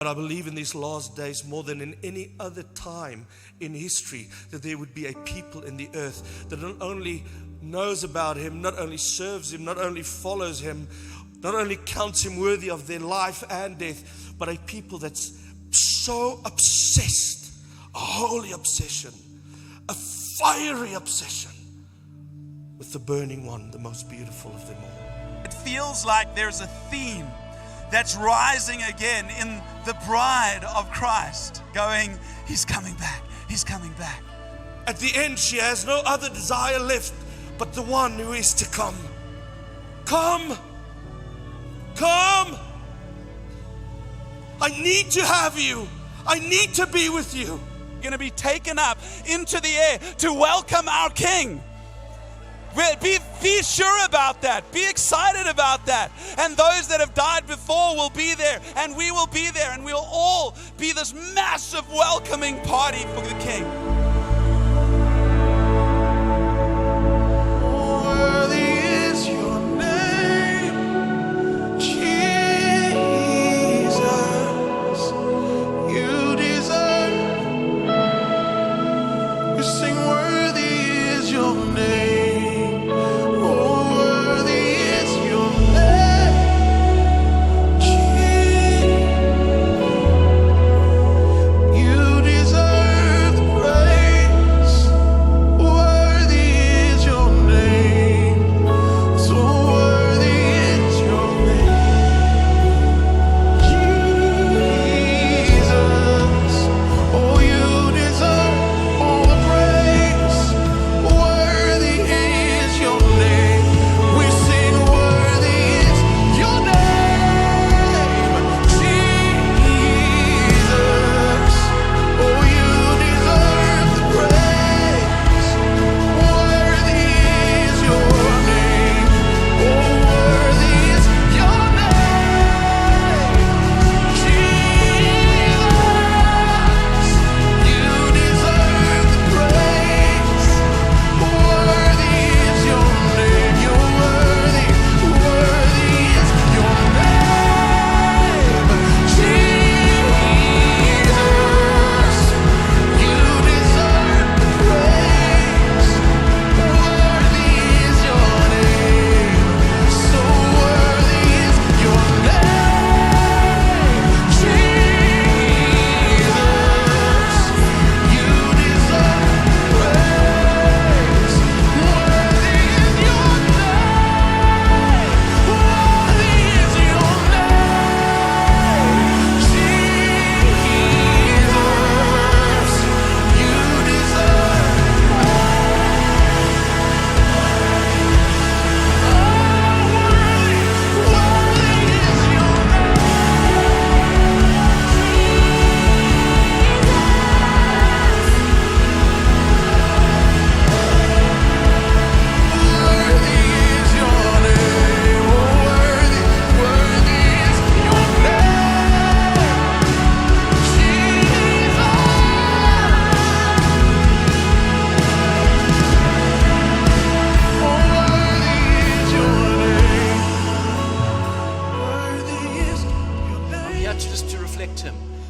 But I believe in these last days more than in any other time in history that there would be a people in the earth that not only knows about Him, not only serves Him, not only follows Him, not only counts Him worthy of their life and death, but a people that's so obsessed, a holy obsession, a fiery obsession with the burning one, the most beautiful of them all. It feels like there's a theme that's rising again in the bride of Christ, going, He's coming back, He's coming back. At the end, she has no other desire left but the one who is to come. Come! Come! I need to have you. I need to be with you. We're going to be taken up into the air to welcome our King. Be sure about that. Be excited about that. And those that have died before will be there, and we will be there, and we'll all be this massive welcoming party for the King.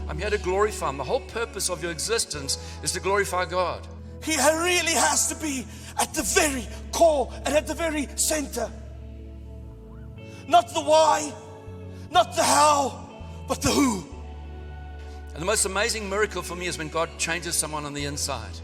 I'm here to glorify Him. The whole purpose of your existence is to glorify God. He really has to be at the very core and at the very center. Not the why, not the how, but the who. And the most amazing miracle for me is when God changes someone on the inside.